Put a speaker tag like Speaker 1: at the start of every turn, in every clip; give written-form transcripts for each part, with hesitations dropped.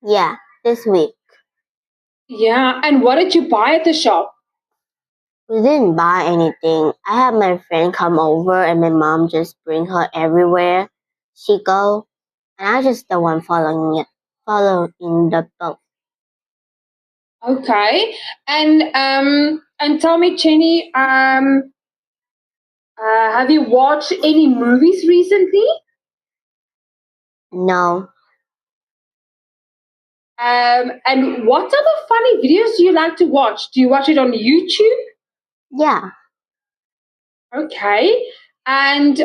Speaker 1: Yeah, this week.
Speaker 2: Yeah, and what did you buy at the shop?
Speaker 1: We didn't buy anything. I had my friend come over and my mom just bring her everywhere she go, and I just the one following the boat.
Speaker 2: Okay, and tell me, Chenny, have you watched any movies recently?
Speaker 1: No,
Speaker 2: And what type of funny videos do you like to watch? Do you watch it on YouTube?
Speaker 1: yeah,
Speaker 2: Okay, and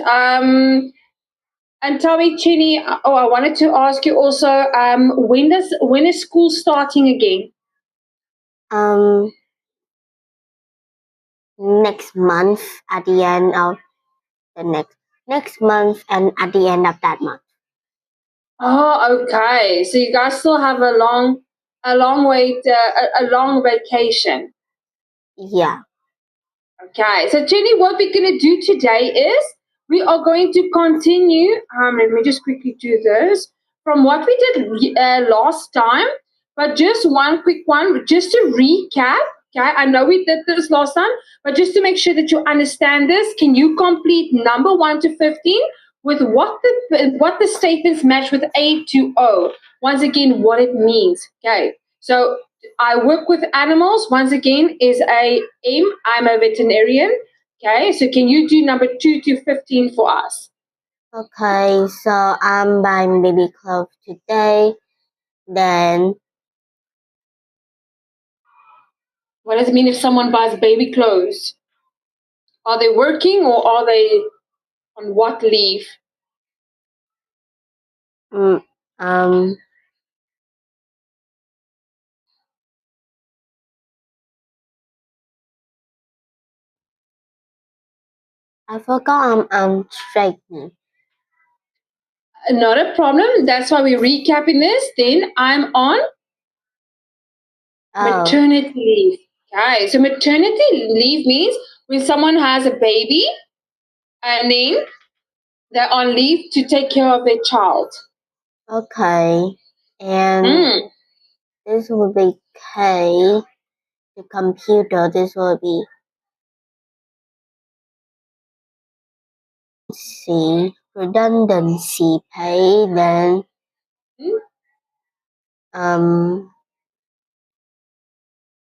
Speaker 2: tell me, Chenny. Oh, I wanted to ask you also. When is school starting again?
Speaker 1: um, next month at the end of the next month and at the end of that month.
Speaker 2: Oh, okay. So you guys still have a long vacation.
Speaker 1: Yeah,
Speaker 2: Okay. So Jenny, what we're gonna do today is we are going to continue. Let me just quickly do this from what we did last time, but just one quick one, just to recap. Okay, I know we did this last time, but just to make sure that you understand this, can you complete number 1 to 15 with what the statements match with A to O? Once again, what it means. Okay, so I work with animals. Once again, is a aim. I'm a veterinarian. Okay, so can you do number 2 to 15 for us?
Speaker 1: okay, so I'm buying baby clothes today. Then,
Speaker 2: What does it mean if someone buys baby clothes? Are they working or are they on what leave?
Speaker 1: mm, um, I forgot I'm pregnant.
Speaker 2: Not a problem. That's why we're recapping this. Then I'm on
Speaker 1: Oh,
Speaker 2: maternity leave. Okay, so maternity leave means when someone has a baby and then they're on leave to take care of their child.
Speaker 1: okay. And
Speaker 2: Hmm.
Speaker 1: this will be K. The computer. This will be C. Redundancy pay. Then
Speaker 2: Hmm?
Speaker 1: um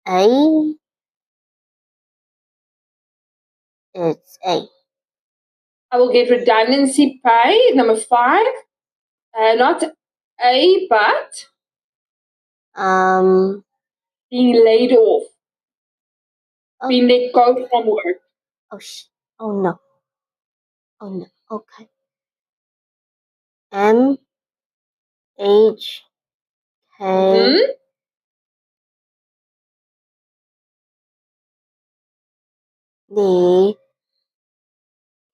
Speaker 1: A. It's A.
Speaker 2: I will get redundancy pay. Number 5. Not A, but
Speaker 1: Um.
Speaker 2: being laid off,
Speaker 1: Oh.
Speaker 2: being let go from work.
Speaker 1: Oh. Oh no. Oh no. Okay. M H K
Speaker 2: Mm-hmm.
Speaker 1: D.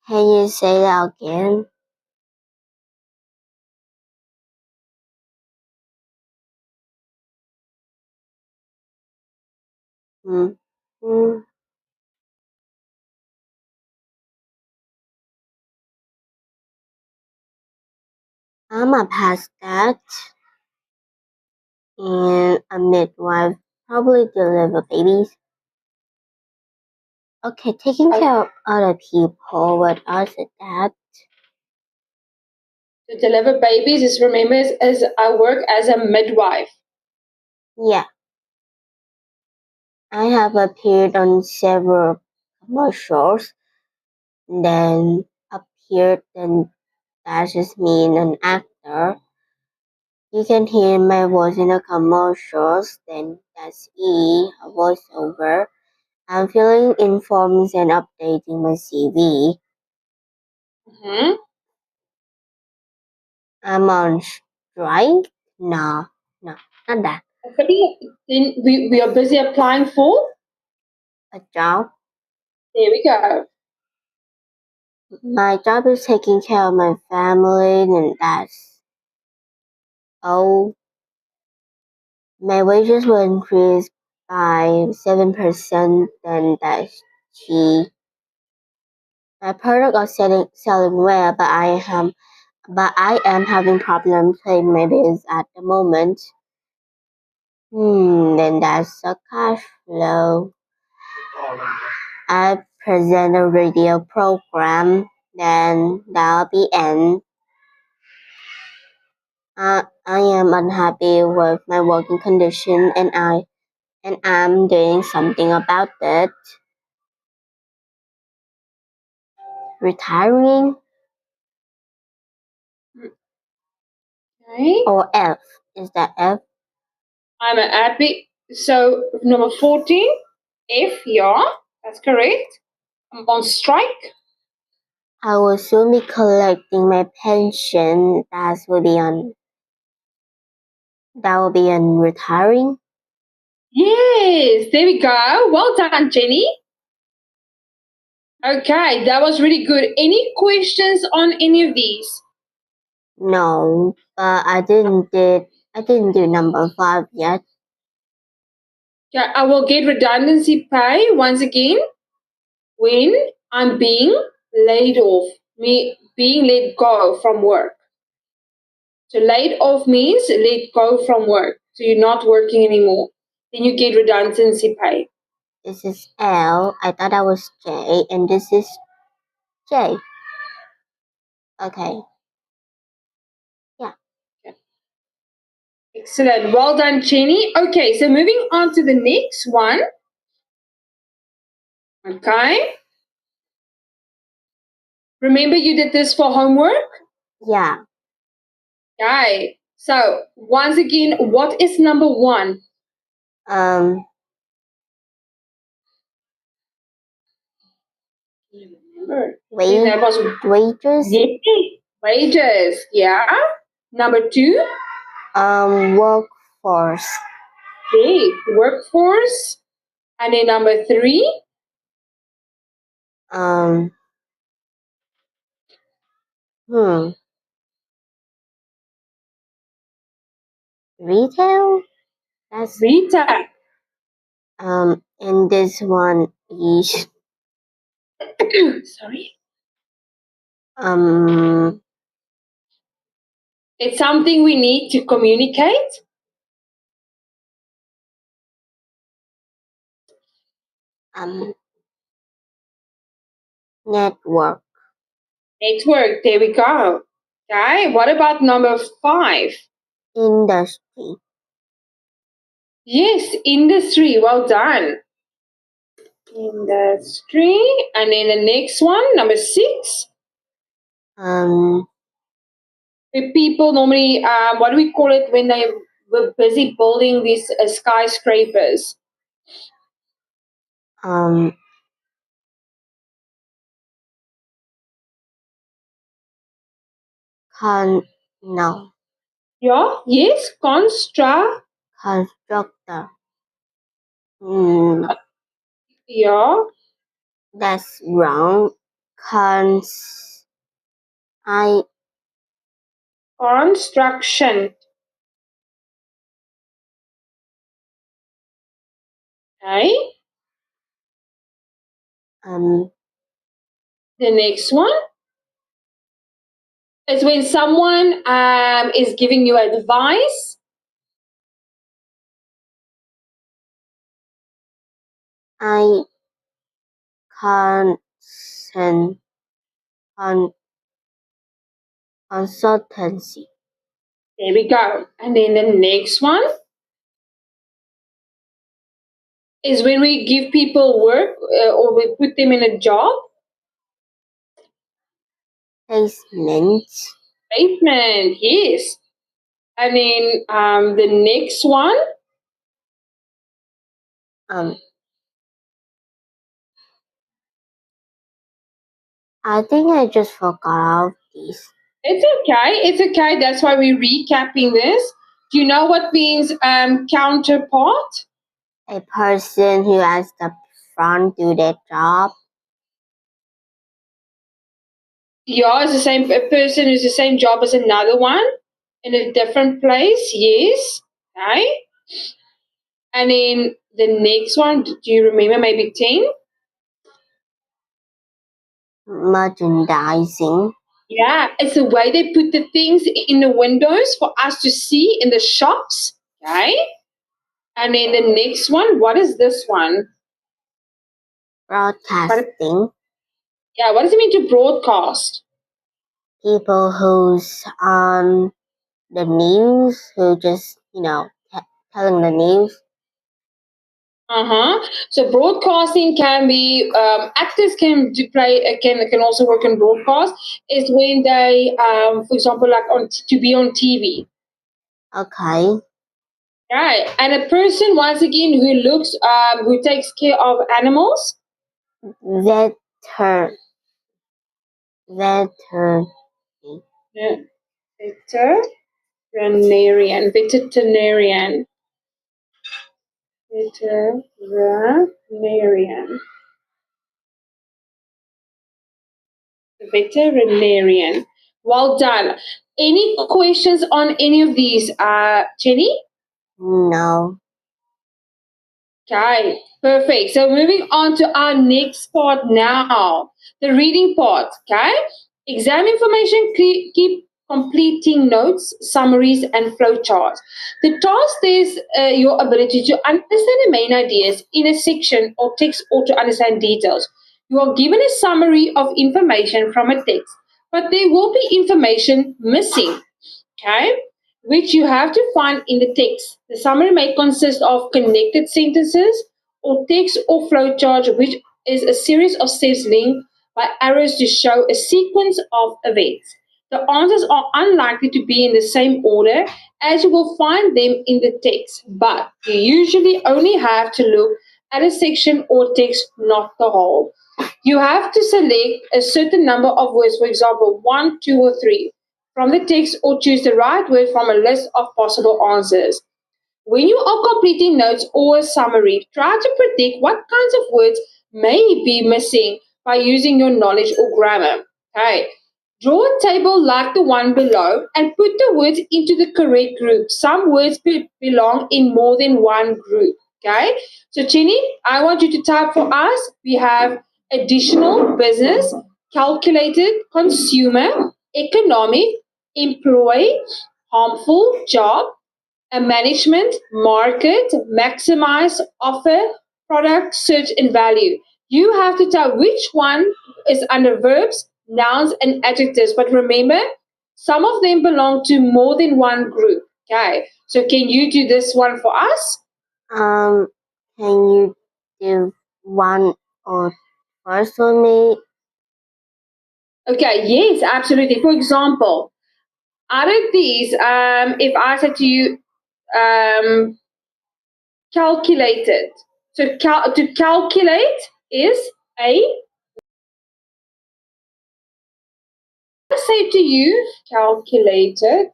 Speaker 1: Can you say that again? Hmm. Hmm. I'm a past that and a midwife probably deliver babies. Okay, taking care of other people. What else is that?
Speaker 2: To deliver babies is remember as I work as a midwife.
Speaker 1: Yeah, I have appeared on several commercials. Then appeared, then that just mean an actor. You can hear my voice in the commercials. Then that's E, a voiceover. I'm filling in forms and updating my CV.
Speaker 2: Mm-hmm.
Speaker 1: I'm on strike? No, not that.
Speaker 2: Okay, then we are busy applying for.
Speaker 1: A job.
Speaker 2: There we go.
Speaker 1: My job is taking care of my family, and that's oh, my wages will increase by 7%. Then that's G. My product are selling well, but I am having problems paying my bills at the moment. Then that's a cash flow. I present a radio program, then that'll be end. I am unhappy with my working condition and I'm doing something about it. Retiring
Speaker 2: Okay.
Speaker 1: or F? Is that F?
Speaker 2: I'm happy. So number 14, F, yeah, that's correct. I'm on strike.
Speaker 1: I will soon be collecting my pension. That will be on retiring.
Speaker 2: Yes, there we go. Well done, Jenny. Okay, that was really good. Any questions on any of these?
Speaker 1: No, but I didn't do number 5 yet.
Speaker 2: Yeah, I will get redundancy pay once again when I'm being laid off, me being let go from work. So laid off means let go from work. So you're not working anymore. Then you get redundancy pay.
Speaker 1: This is L. I thought that was J, and this is J. Okay. Yeah.
Speaker 2: Excellent. Well done, Chenny. Okay, so moving on to the next one. Okay. Remember you did this for homework?
Speaker 1: Yeah.
Speaker 2: Okay. So once again, what is number 1? Remember? That was
Speaker 1: Wages.
Speaker 2: wages. Yeah. Number 2.
Speaker 1: Workforce.
Speaker 2: Okay. Workforce. And then number 3.
Speaker 1: Retail. That's
Speaker 2: Retail.
Speaker 1: and this one is
Speaker 2: Sorry.
Speaker 1: um
Speaker 2: It's something we need to communicate.
Speaker 1: network.
Speaker 2: Network. There we go. Okay. What about number 5?
Speaker 1: Industry.
Speaker 2: Yes, industry. Well done. Industry. And then the next one, number 6. Where people normally, what do we call it when they were busy building these skyscrapers?
Speaker 1: No.
Speaker 2: Yeah. Yes.
Speaker 1: Constructor.
Speaker 2: Yeah.
Speaker 1: That's wrong. I
Speaker 2: Construction. Okay. The next one is when someone is giving you advice.
Speaker 1: I consent on consultancy.
Speaker 2: There we go. And then the next one is when we give people work or we put them in a job.
Speaker 1: Placement.
Speaker 2: Placement, yes. And then the next one.
Speaker 1: I think I just forgot these.
Speaker 2: It's okay. It's okay. That's why we're recapping this. Do you know what means counterpart?
Speaker 1: A person who has the front do their job.
Speaker 2: Yeah, it's the same a person who's the same job as another one in a different place. Yes. Okay. And then the next one, do you remember maybe 10?
Speaker 1: Merchandising.
Speaker 2: Yeah, it's the way they put the things in the windows for us to see in the shops. Okay. And then the next one, what is this one?
Speaker 1: Broadcasting.
Speaker 2: Yeah, what does it mean to broadcast?
Speaker 1: People who's on the news, who just, telling the news.
Speaker 2: So broadcasting can be actors can play can also work in broadcast. Is when they, for example, like to be on TV.
Speaker 1: Okay.
Speaker 2: Right, and a person once again who takes care of animals.
Speaker 1: Veter. Veter.
Speaker 2: Yeah. Veterinarian. Veterinarian. Veterinarian. Veterinarian. Well done. Any questions on any of these, Chenny?
Speaker 1: No.
Speaker 2: Okay, perfect. So moving on to our next part now, the reading part. Okay, exam information. Keep completing notes, summaries, and flowcharts. The task is your ability to understand the main ideas in a section or text, or to understand details. You are given a summary of information from a text, but there will be information missing. Okay, which you have to find in the text. The summary may consist of connected sentences or text or flowchart, which is a series of steps linked by arrows to show a sequence of events. The answers are unlikely to be in the same order as you will find them in the text, but you usually only have to look at a section or text, not the whole. You have to select a certain number of words, for example, one, two, or three, from the text, or choose the right word from a list of possible answers. When you are completing notes or a summary, try to predict what kinds of words may be missing by using your knowledge or grammar. Okay. Draw a table like the one below and put the words into the correct group. Some words belong in more than one group. Okay. So, Chenny, I want you to type for us. We have additional, business, calculated, consumer, economic, employee, harmful, job, a management, market, maximize, offer, product, search, and value. You have to tell which one is under verbs, nouns, and adjectives. But remember, some of them belong to more than one group. Okay, so can you do this one for us?
Speaker 1: Um, can you do one or first for me?
Speaker 2: Okay, yes, absolutely. For example, out of these, if I said to you, um, calculated. So to calculate is a. I say to you, calculated.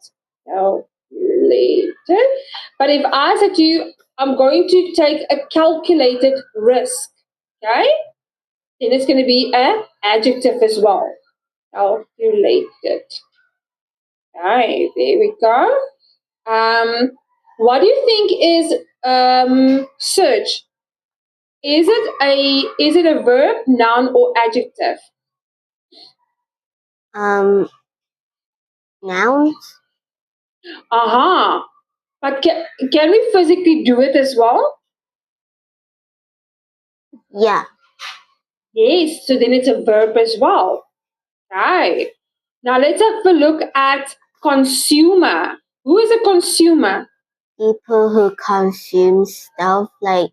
Speaker 2: But if I say to you, I'm going to take a calculated risk, okay? Then it's going to be an adjective as well. Calculated. Okay, there we go. What do you think is search? Is it a verb, noun, or adjective?
Speaker 1: Nouns?
Speaker 2: Aha. But can we physically do it as well?
Speaker 1: Yeah.
Speaker 2: Yes. So then it's a verb as well. Right. Now let's have a look at consumer. Who is a consumer?
Speaker 1: People who consume stuff, like,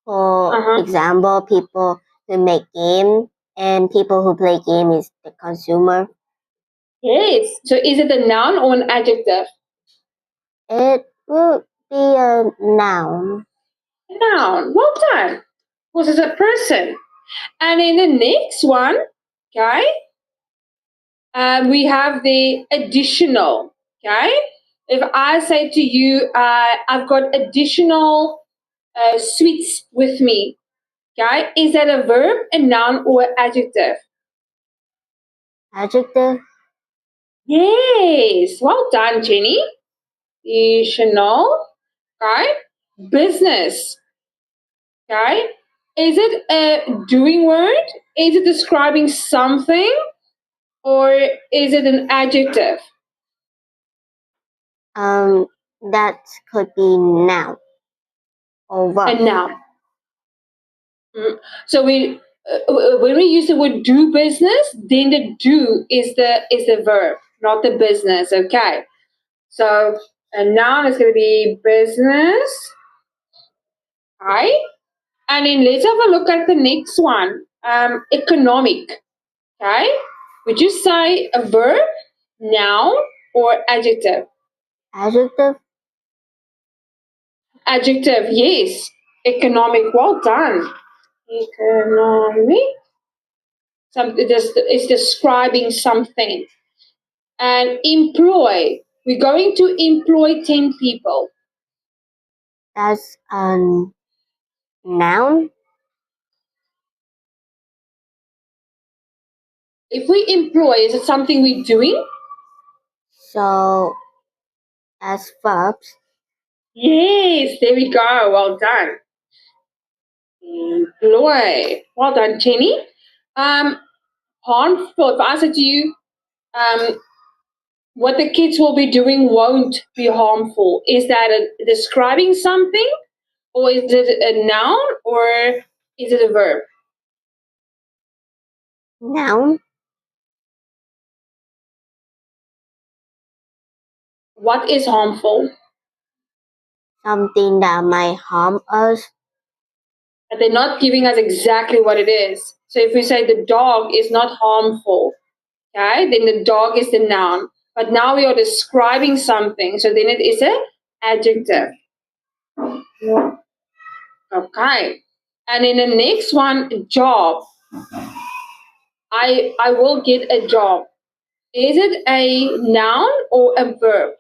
Speaker 1: for
Speaker 2: Uh-huh.
Speaker 1: example, people who make game and people who play game is the consumer.
Speaker 2: Yes. So is it a noun or an adjective?
Speaker 1: It will be a noun.
Speaker 2: A noun. Well done. Because it's a person. And in the next one, okay, we have the additional. Okay. If I say to you, I've got additional sweets with me. Okay, is that a verb, a noun, or an adjective?
Speaker 1: Adjective?
Speaker 2: Yes, well done, Jenny. Additional. Okay, business. Okay, is it a doing word? Is it describing something, or is it an adjective?
Speaker 1: Um, that could be noun. or
Speaker 2: A
Speaker 1: verb.
Speaker 2: noun. So when we use the word do business, then the do is the verb, not the business. Okay. So a noun is going to be business. Right. And then let's have a look at the next one. Economic. Okay. Would you say a verb, noun, or adjective?
Speaker 1: Adjective.
Speaker 2: Adjective, yes. Economic, well done. Economic. It's describing something. And employ. We're going to employ 10 people.
Speaker 1: That's a noun.
Speaker 2: If we employ, is it something we're doing?
Speaker 1: So as verbs.
Speaker 2: Yes, there we go. Well done. Employ. Well done, Chenny. Um, harmful. If I said to you, um, what the kids will be doing won't be harmful. Is that describing something, or is it a noun, or is it a verb?
Speaker 1: Noun.
Speaker 2: What is harmful?
Speaker 1: Something that might harm us.
Speaker 2: But they're not giving us exactly what it is. So if we say the dog is not harmful, okay, then the dog is the noun. But now we are describing something, so then it is an adjective. Okay. And in the next one, job. I will get a job. Is it a noun or a verb?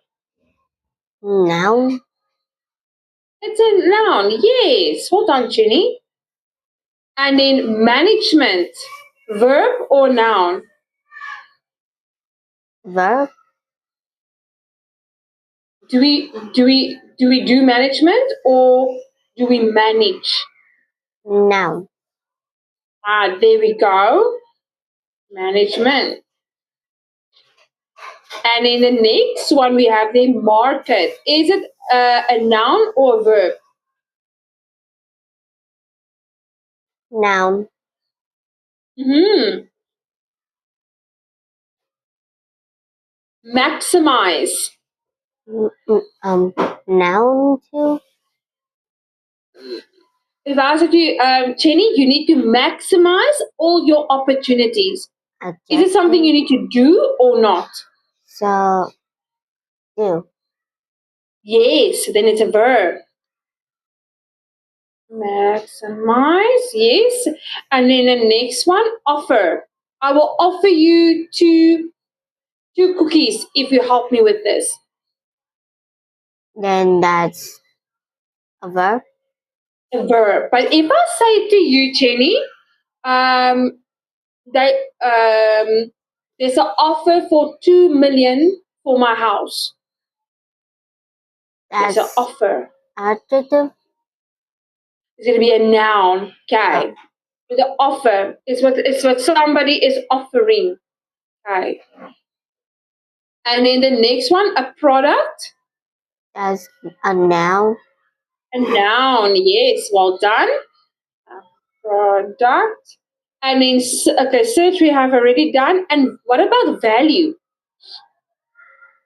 Speaker 1: Noun.
Speaker 2: It's a noun, yes. Hold on, Chenny. And in management, verb or noun?
Speaker 1: Verb.
Speaker 2: Do we do management or do we manage?
Speaker 1: Noun.
Speaker 2: There we go. Management. And in the next one, we have the market. Is it a noun or a verb?
Speaker 1: Noun.
Speaker 2: Hmm. Maximize.
Speaker 1: Noun too.
Speaker 2: If I said to you, Chenny, you need to maximize all your opportunities. Is it something
Speaker 1: Adjective.
Speaker 2: you need to do or not?
Speaker 1: So do.
Speaker 2: Yes, then it's a verb. Maximize, yes. And then the next one, offer. I will offer you two cookies if you help me with this.
Speaker 1: Then that's a verb.
Speaker 2: A verb. But if I say to you, Chenny, um, that there's an offer for 2 million for my house. There's an
Speaker 1: That's
Speaker 2: offer.
Speaker 1: adjective.
Speaker 2: It's going to be a noun.
Speaker 1: Oh,
Speaker 2: Okay. The offer is what somebody is offering. Okay. And then the next one, a product.
Speaker 1: that's a noun.
Speaker 2: A noun. Yes. Well done. A product. And then okay, search we have already done. And what about value?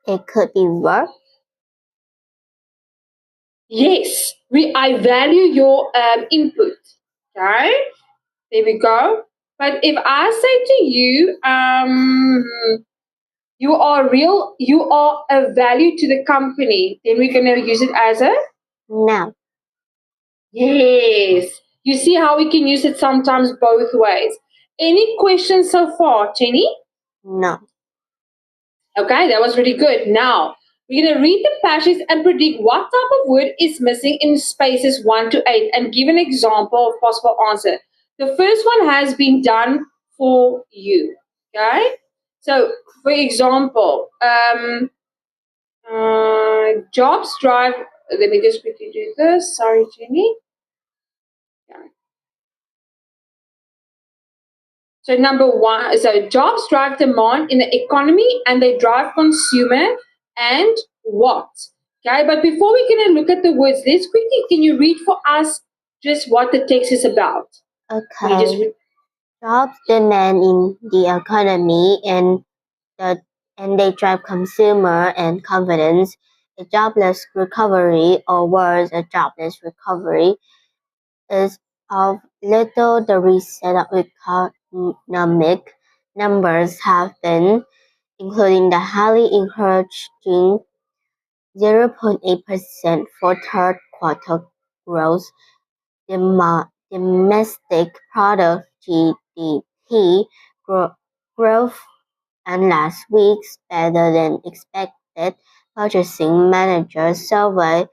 Speaker 1: It could be verb.
Speaker 2: Yes. I value your input. Okay. There we go. But if I say to you, you are a value to the company, then we're gonna use it as a
Speaker 1: Noun.
Speaker 2: yes. You see how we can use it sometimes both ways. Any questions so far, Chenny?
Speaker 1: No.
Speaker 2: Okay, that was really good. Now we're gonna read the passage and predict what type of word is missing in spaces 1 to 8 and give an example of possible answer. The first one has been done for you. Okay? So for example, jobs drive. Let me just quickly do this. Sorry, Jenny. Yeah. So number one, so jobs drive demand in the economy and they drive consumer and what? Okay, but before we can look at the words, let's quickly, can you read for us just what the text is about? Can you just
Speaker 1: Okay. Jobs demand in the economy the and they drive consumer and confidence. A jobless recovery, or worse, a jobless recovery, is of little the recent economic numbers have been, including the highly encouraging 0.8% for third quarter growth. Domestic product (GDP) growth and last week's better-than-expected Purchasing Managers Survey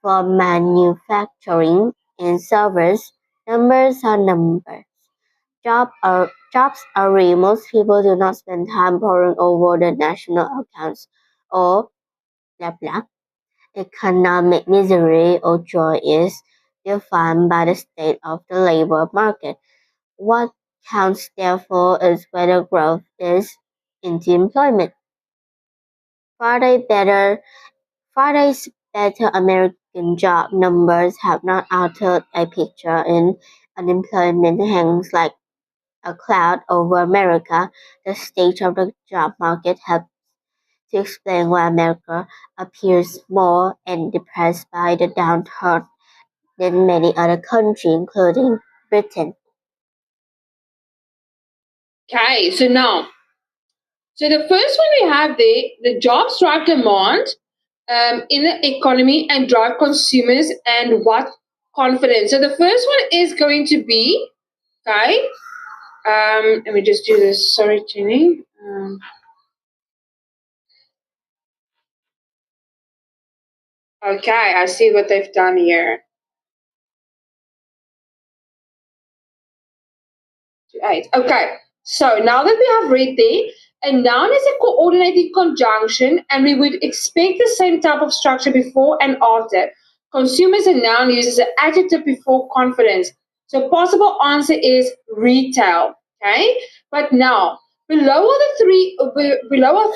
Speaker 1: for manufacturing and service numbers are numbers. Jobs are real. Most people do not spend time poring over the national accounts or blah blah. Economic misery or joy is defined by the state of the labor market. What counts therefore is whether growth is into employment. Friday's better American job numbers have not altered a picture in unemployment hangs like a cloud over America. The state of the job market helps to explain why America appears more and depressed by the downturn than many other countries, including Britain.
Speaker 2: Okay, so the first one we have there, the jobs drive demand in the economy and drive consumers and what confidence. So the first one is going to be, okay, let me just do this. Sorry, Chenny. Okay, I see what they've done here. 8. Okay, so now that we have read there, a noun is a coordinating conjunction, and we would expect the same type of structure before and after. Consumers a noun uses an adjective before confidence. So possible answer is retail. Okay, but now below are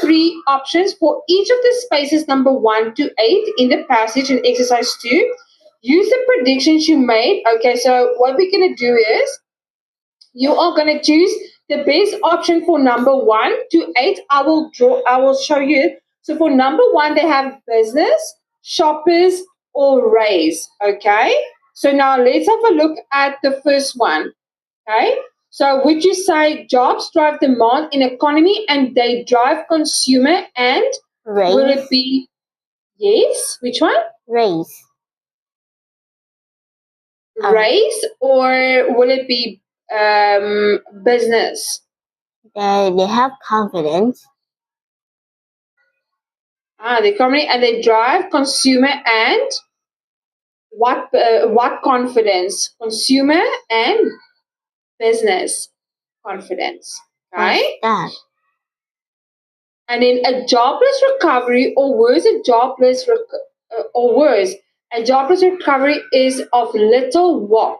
Speaker 2: three options for each of the spaces number 1 to 8 in the passage in exercise 2. Use the predictions you made. Okay, so what we're gonna do is you are going to choose the best option for number 1 to 8. I will show you. So for number 1 they have business, shoppers, or raise. Okay, so now let's have a look at the first one. Okay, so would you say jobs drive demand in economy and they drive consumer, and will it
Speaker 1: Raise,
Speaker 2: be yes, which one?
Speaker 1: raise.
Speaker 2: Raise, or will it be business?
Speaker 1: They have confidence.
Speaker 2: The company, and they drive consumer and what confidence? Consumer and business confidence.
Speaker 1: What's
Speaker 2: Okay.
Speaker 1: that?
Speaker 2: And in a jobless recovery, or worse, a jobless recovery is of little what?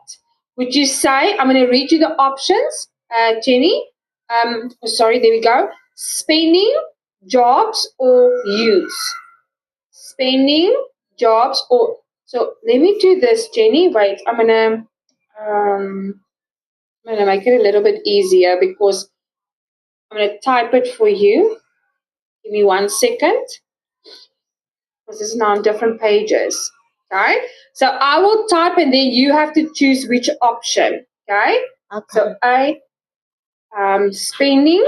Speaker 2: Would you say? I'm going to read you the options, Jenny. Sorry, there we go. Spending, jobs, or use. Spending, jobs, or so. Let me do this, Jenny. Wait, um, I'm gonna make it a little bit easier because I'm gonna type it for you. Give me 1 second, because this is now on different pages. Okay, so I will type and then you have to choose which option. Okay,
Speaker 1: Okay.
Speaker 2: so A, spending.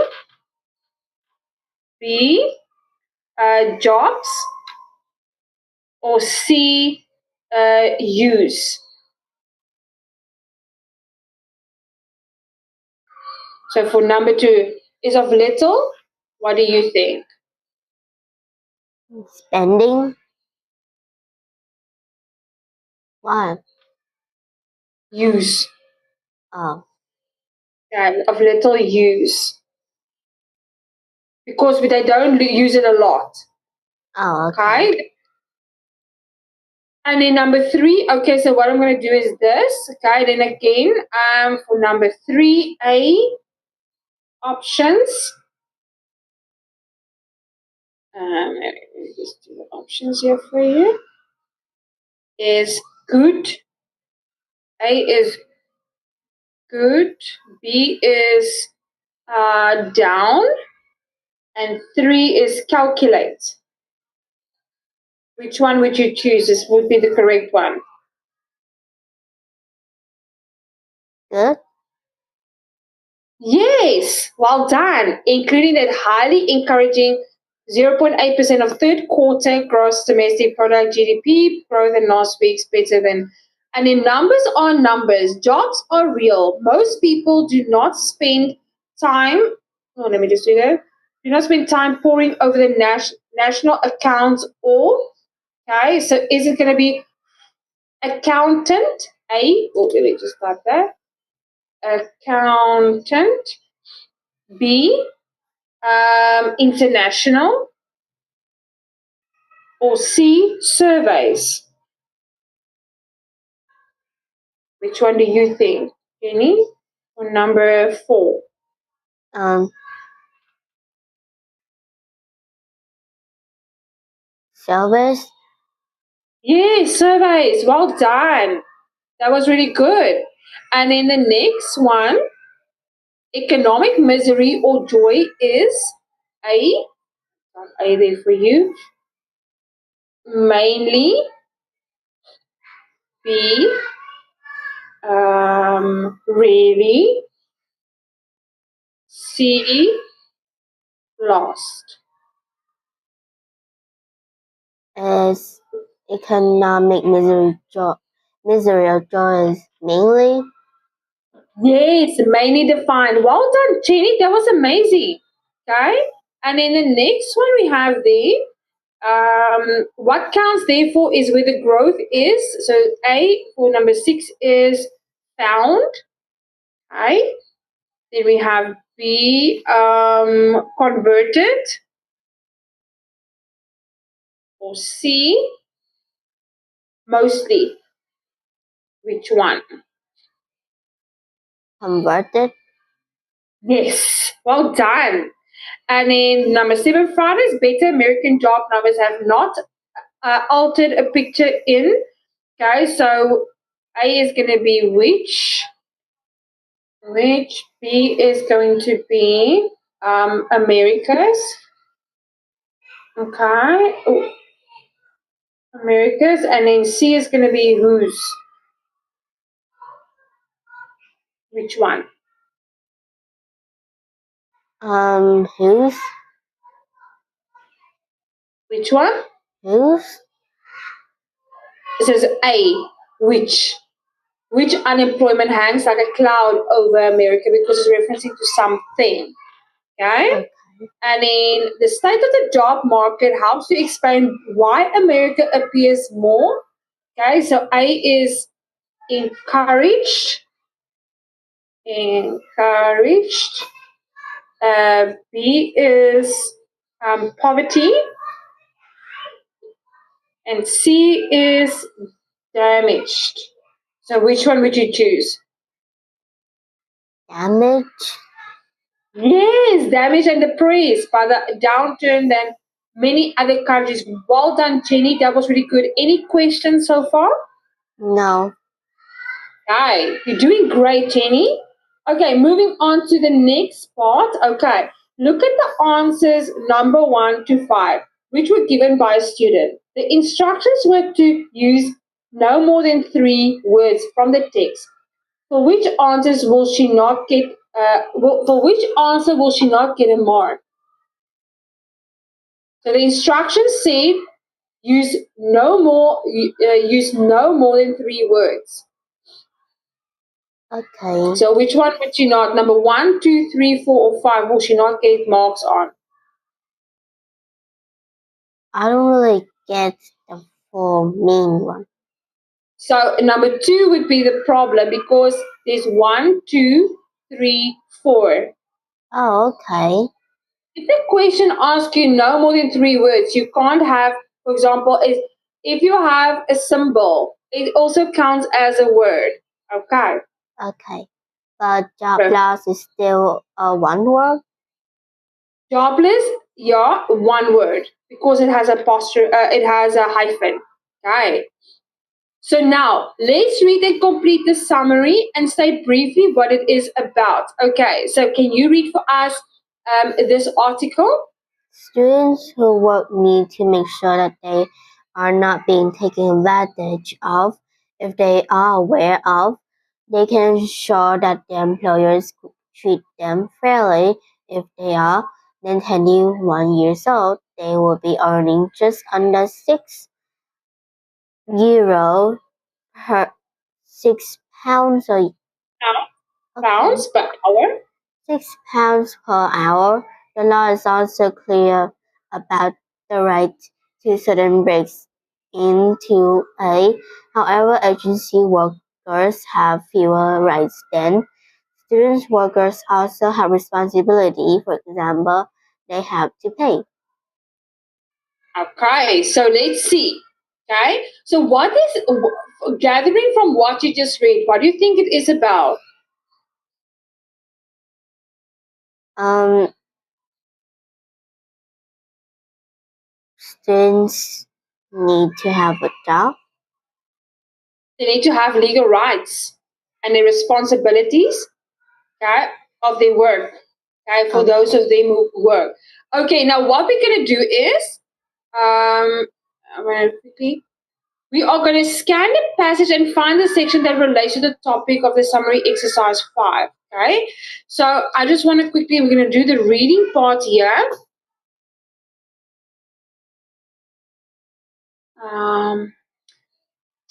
Speaker 2: B, jobs. Or C, use. So for number 2 is of little. What do you think?
Speaker 1: Spending. What?
Speaker 2: Use.
Speaker 1: Oh.
Speaker 2: Yeah, of little use. Because they don't use it a lot.
Speaker 1: Oh, okay.
Speaker 2: Okay. And then number 3, okay, so what I'm going to do is this. Okay, then again, for number 3, A, options. Let me just do the options here for you. Is good. A is good. B is down. And 3 is calculate. Which one would you choose? This would be the correct one.
Speaker 1: Good.
Speaker 2: Yes, well done. Including that highly encouraging 0.8% of third quarter gross domestic product GDP growth in last week's better than. And in numbers are numbers. Jobs are real. Most people do not spend time. Oh, let me just do that. Do not spend time poring over the national accounts or. Okay, so is it going to be accountant? A. Oh, let me just type that. Accountant. B. International. Or C. Surveys. Which one do you think, Jenny? Or number 4?
Speaker 1: Service.
Speaker 2: Yes, surveys. Well done. That was really good. And then the next one, economic misery or joy is A. A there for you. Mainly. B. Really. C. Lost.
Speaker 1: Is economic misery or joy is mainly.
Speaker 2: Yes, mainly defined. Well done, Chenny. That was amazing. Okay. And then the next one we have there, what counts therefore is where the growth is. So A for number 6 is found. Okay. Then we have B, converted. Or C, mostly. Which one?
Speaker 1: Converted.
Speaker 2: Yes, well done. And then number 7, Friday's better American job numbers have not altered a picture in. Okay, so A is going to be which. B is going to be America's. Okay, America's. And then C is going to be whose. Which one?
Speaker 1: Whose?
Speaker 2: Which one?
Speaker 1: Whose?
Speaker 2: It says A, which. Which unemployment hangs like a cloud over America because it's referencing to something. Okay? And then the state of the job market helps to explain why America appears more. Okay, so A is encouraged. Encouraged. B is poverty. And C is damaged. So which one would you choose?
Speaker 1: Damage.
Speaker 2: Yes, damaged and depressed by the downturn than many other countries. Well done, Chenny. That was really good. Any questions so far?
Speaker 1: No.
Speaker 2: Hi, you're doing great, Chenny. Okay, moving on to the next part. Okay, look at the answers number 1 to 5, which were given by a student. The instructions were to use no more than 3 words from the text. For which answers will she not get? For which answer will she not get a mark? So the instructions said use no more than 3 words.
Speaker 1: Okay.
Speaker 2: So which one would she not? Number 1, 2, 3, 4, or 5 will she not get marks on?
Speaker 1: I don't really get the full main one.
Speaker 2: So number 2 would be the problem because there's 1, 2, 3, 4.
Speaker 1: Oh, okay.
Speaker 2: If the question asks you no more than 3 words, you can't have, for example, if you have a symbol, it also counts as a word. Okay.
Speaker 1: Okay. But jobless is still one word?
Speaker 2: Jobless, yeah, 1 word. because it has a posture. It has a hyphen. Okay. So now let's read and complete the summary and state briefly what it is about. Okay. So can you read for us this article?
Speaker 1: Students who work need to make sure that they are not being taken advantage of. If they are aware of, they can ensure that their employers treat them fairly. If they are then 21 years old, they will be earning just under €6 per £6 a okay,
Speaker 2: Pounds per hour.
Speaker 1: £6 per hour. The law is also clear about the right to sudden breaks into pay. However, agency workers have fewer rights than student workers also have responsibility. For example, they have to pay.
Speaker 2: Okay, so let's see. Okay, so what is gathering from what you just read? What do you think it is about?
Speaker 1: Um, Students need to have a job.
Speaker 2: They need to have legal rights and the responsibilities, okay, of their work. Okay, for those
Speaker 1: Okay.
Speaker 2: of them who work. Okay, now what we're gonna do is, I'm gonna quickly. We are going to scan the passage and find the section that relates to the topic of the summary exercise 5. Okay, so I just want to quickly, we're going to do the reading part here.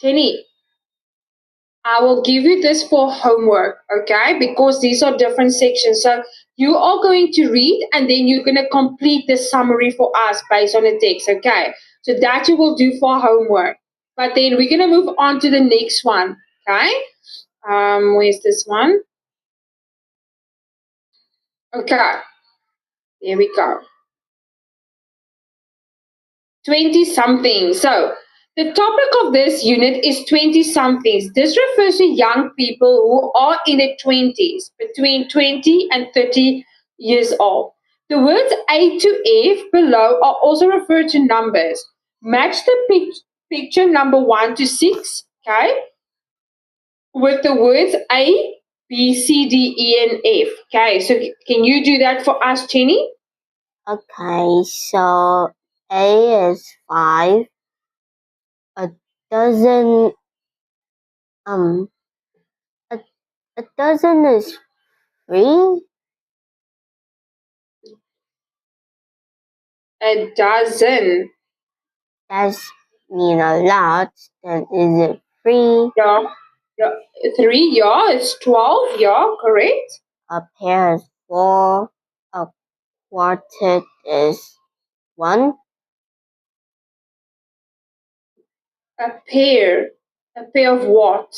Speaker 2: Chenny, I will give you this for homework, okay? Because these are different sections. So you are going to read and then you're going to complete the summary for us based on the text, okay? So that you will do for homework. But then we're going to move on to the next one, okay? Where's this one? Okay, there we go. 20 something. So, the topic of this unit is 20 somethings. This refers to young people who are in their 20s, between 20 and 30 years old. The words A to F below are also referred to numbers. Match the picture number 1 to 6, okay, with the words A, B, C, D, E, and F. Okay, so can you do that for us, Chenny?
Speaker 1: Okay, so A is 5, a dozen, um, a, a dozen is 3,
Speaker 2: A dozen.
Speaker 1: that's mean a lot, then is it 3?
Speaker 2: Yeah, yeah. 3, yeah, it's 12, yeah, correct.
Speaker 1: A pair is 4, a quartet is 1,
Speaker 2: A pair. A pair of what?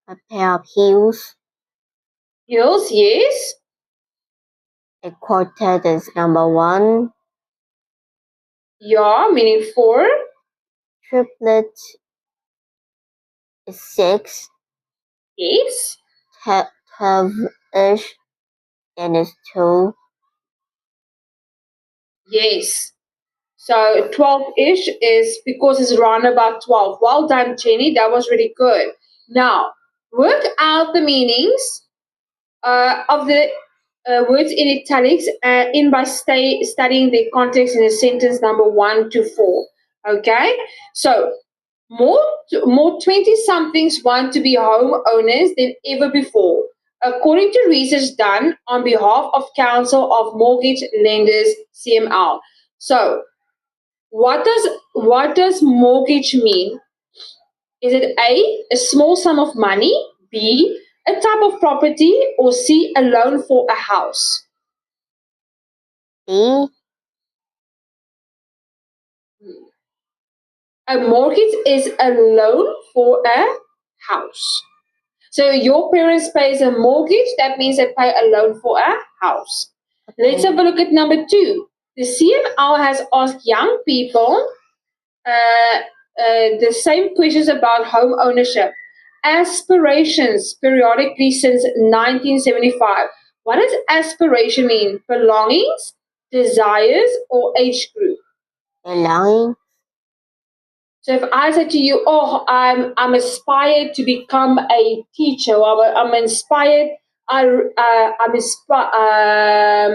Speaker 1: a pair of heels,
Speaker 2: Heels, yes.
Speaker 1: a quartet is number 1,
Speaker 2: Yeah, meaning 4.
Speaker 1: triplet is 6,
Speaker 2: Yes.
Speaker 1: 12-ish, then is 2,
Speaker 2: Yes. So 12-ish is because it's round about 12. Well done, Jenny. That was really good. Now, work out the meanings of the words in italics in by studying the context in a sentence number 1 to 4. Okay, so more 20 somethings want to be homeowners than ever before, according to research done on behalf of Council of Mortgage Lenders CML. So what does mortgage mean? Is it A small sum of money, B, a type of property, or C, a loan for a house?
Speaker 1: B,
Speaker 2: A mortgage is a loan for a house. So your parents pays a mortgage, that means they pay a loan for a house. Let's
Speaker 1: okay.
Speaker 2: have a look at number 2. The CML has asked young people uh, the same questions about home ownership. Aspirations periodically since 1975. What does aspiration mean? Belongings, desires, or age group?
Speaker 1: belonging.
Speaker 2: So if I said to you, "Oh, I'm aspired to become a teacher," or I'm inspired.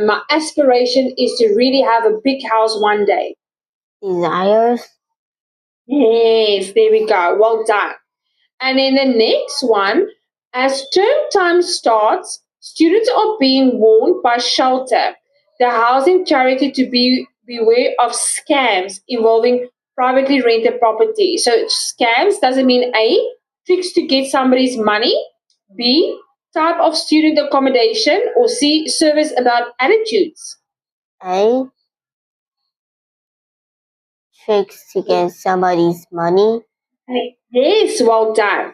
Speaker 2: My aspiration is to really have a big house one day.
Speaker 1: Desires.
Speaker 2: Yes, there we go. Well done. And in the next one, as term time starts, students are being warned by Shelter, the housing charity, to beware of scams involving privately rented property. So scams doesn't mean A, tricks to get somebody's money, B, type of student accommodation, or C, service about attitudes.
Speaker 1: A. Tricks to get somebody's money.
Speaker 2: Yes, well done.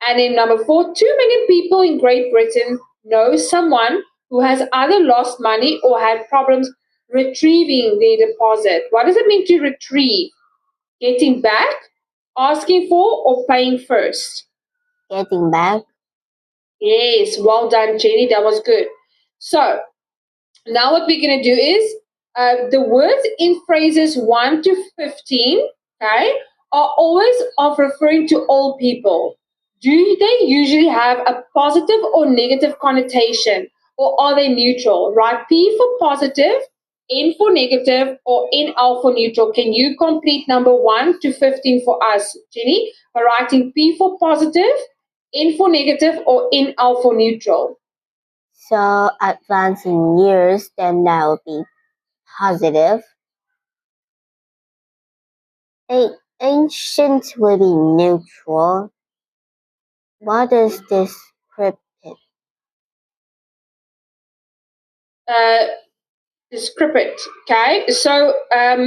Speaker 2: And in number 4, too many people in Great Britain know someone who has either lost money or had problems retrieving their deposit. What does it mean to retrieve? Getting back, asking for, or paying first?
Speaker 1: Getting back.
Speaker 2: Yes, well done, Jenny. That was good. So now what we're going to do is the words in phrases 1 to 15, okay, are always of referring to all people. Do they usually have a positive or negative connotation, or are they neutral? Right? P for positive, N for negative, or NL for neutral. Can you complete number 1 to 15 for us, Jenny, by writing P for positive, N for negative, or NL for neutral?
Speaker 1: So advanced in years, then that would be positive. Ancient will be neutral. What is descriptive?
Speaker 2: Uh, Descriptive. Okay, so let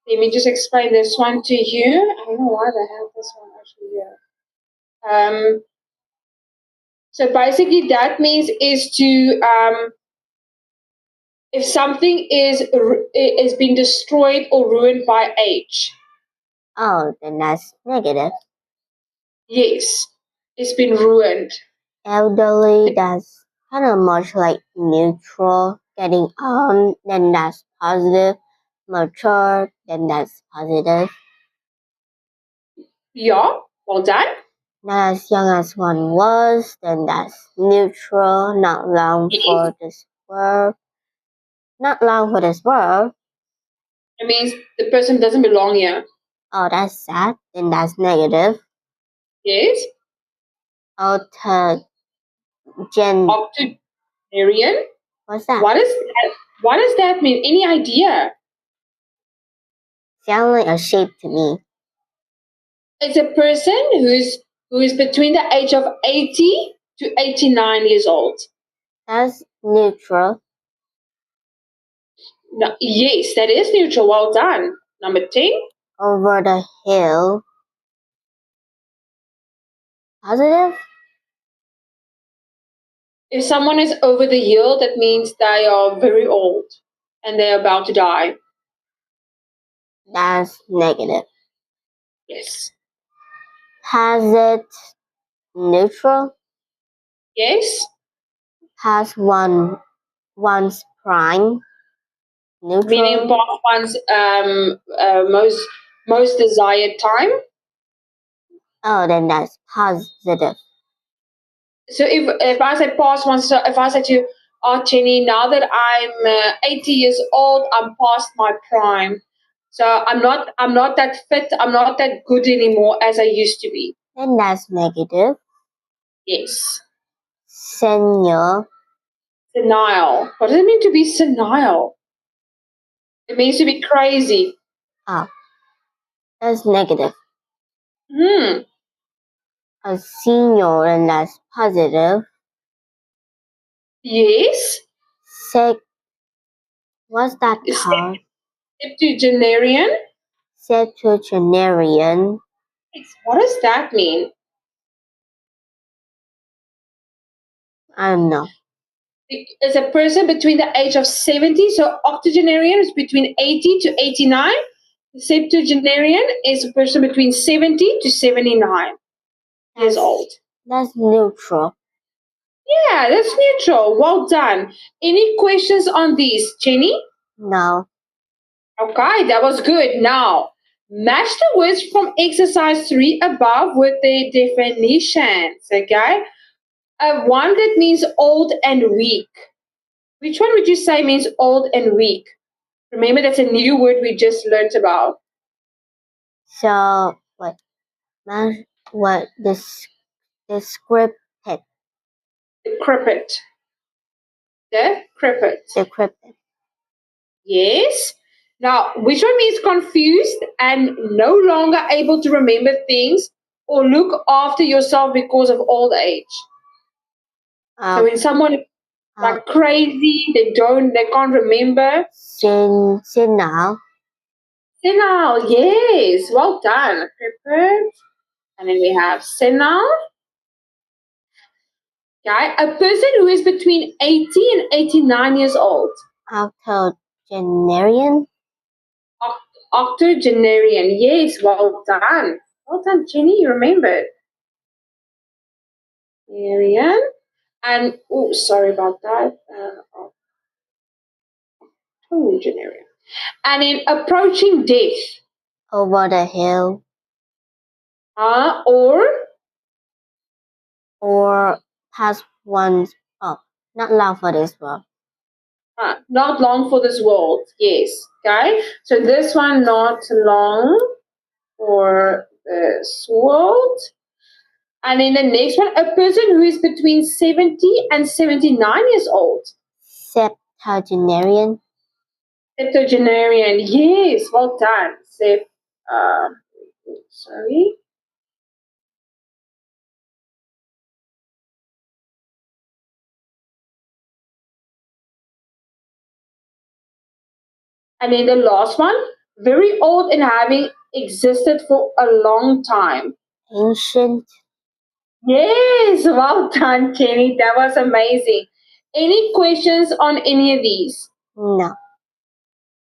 Speaker 2: me just explain this one to you. I don't know why they have this one actually here. So basically, that means is to if something is been destroyed or ruined by age.
Speaker 1: Oh, then that's negative.
Speaker 2: Yes, it's been ruined.
Speaker 1: Elderly, that's kind of much like neutral. Getting on, then that's positive. Mature, then that's positive.
Speaker 2: Yeah, well done.
Speaker 1: Not as young as one was, then that's neutral. Not long
Speaker 2: Yes,
Speaker 1: for this verb. Not long for this verb.
Speaker 2: it means the person doesn't belong here.
Speaker 1: Oh, that's sad. Then that's negative.
Speaker 2: Yes,
Speaker 1: Octogen.
Speaker 2: octogenarian.
Speaker 1: What's that?
Speaker 2: What is that? What does that mean? Any idea?
Speaker 1: Sounds like a shape to me.
Speaker 2: It's a person who is between the age of 80 to 89 years old.
Speaker 1: That's neutral.
Speaker 2: No, yes, that is neutral. Well done. Number 10.
Speaker 1: Over the hill. Positive?
Speaker 2: If someone is over the hill, that means they are very old and they're about to die.
Speaker 1: That's negative.
Speaker 2: Yes.
Speaker 1: Has it neutral?
Speaker 2: Yes.
Speaker 1: Has one's prime?
Speaker 2: Meaning
Speaker 1: Neutral?
Speaker 2: past one's most desired time.
Speaker 1: Oh, then that's positive.
Speaker 2: So if I say past one, so if I say to you, "Oh, Chenny, now that I'm 80 years old, I'm past my prime. So I'm not that fit. I'm not that good anymore as I used to be."
Speaker 1: Then that's negative.
Speaker 2: Yes.
Speaker 1: Senior.
Speaker 2: Senile. What does it mean to be senile? It means to be crazy.
Speaker 1: Oh, that's negative.
Speaker 2: Hmm.
Speaker 1: A senior, and that's positive.
Speaker 2: Yes.
Speaker 1: Sec. What's that called?
Speaker 2: Septuagenarian.
Speaker 1: Septuagenarian.
Speaker 2: What does that mean?
Speaker 1: I don't know.
Speaker 2: It's a person between the age of 70. So octogenarian is between 80 to 89. Septuagenarian is a person between 70 to 79 years old.
Speaker 1: That's neutral.
Speaker 2: Yeah, that's neutral. Well done. Any questions on these, Chenny?
Speaker 1: No.
Speaker 2: Okay, that was good. Now, match the words from exercise 3 above with their definitions. Okay, one that means old and weak. Which one would you say means old and weak? Remember, that's a new word we just learned about.
Speaker 1: So what descriptive
Speaker 2: Decrepit. Decrepit.
Speaker 1: descriptive
Speaker 2: Yes. Now, which one means confused and no longer able to remember things or look after yourself because of old age? So
Speaker 1: uh,
Speaker 2: when someone is
Speaker 1: uh
Speaker 2: like crazy, they can't remember.
Speaker 1: senile
Speaker 2: Senile, yes, well done. Prepared. And then we have senile. Okay, a person who is between 80 and 89 years old.
Speaker 1: octogenarian
Speaker 2: Octogenarian, yes, well done. Well done, Jenny, you remembered. Genarian. And, oh, sorry about that. Octogenarian. And in approaching death.
Speaker 1: over the hill
Speaker 2: Or
Speaker 1: or past one's not long for this world.
Speaker 2: not long for this world. Yes. Okay. So this one, not long for this world. And in the next one, a person who is between 70 and 79 years old.
Speaker 1: Septuagenarian
Speaker 2: Septuagenarian. Yes. Well done. Uh, sorry. And then the last one, very old and having existed for a long time.
Speaker 1: ancient
Speaker 2: Yes, well done, Chenny. That was amazing. Any questions on any of these?
Speaker 1: no.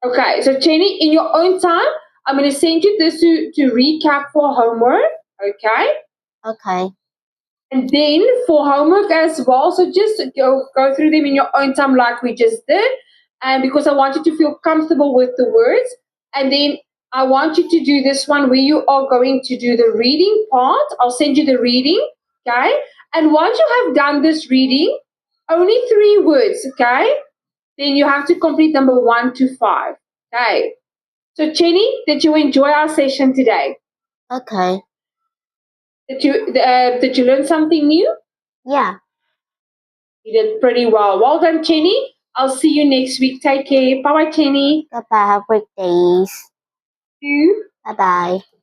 Speaker 2: Okay, so Chenny, in your own time, I'm going to send you this to recap for homework. Okay.
Speaker 1: Okay.
Speaker 2: And then for homework as well, so just go through them in your own time like we just did. And because I want you to feel comfortable with the words. And then I want you to do this one where you are going to do the reading part. I'll send you the reading, okay? And once you have done this reading, only 3 words, okay? Then you have to complete number 1 to 5, okay? So Chenny, did you enjoy our session today?
Speaker 1: Okay.
Speaker 2: Did you learn something new?
Speaker 1: Yeah.
Speaker 2: You did pretty well. Well done, Chenny. I'll see you next week. Take care. Bye bye, Chenny.
Speaker 1: Goodbye. Have great days.
Speaker 2: You.
Speaker 1: Bye bye.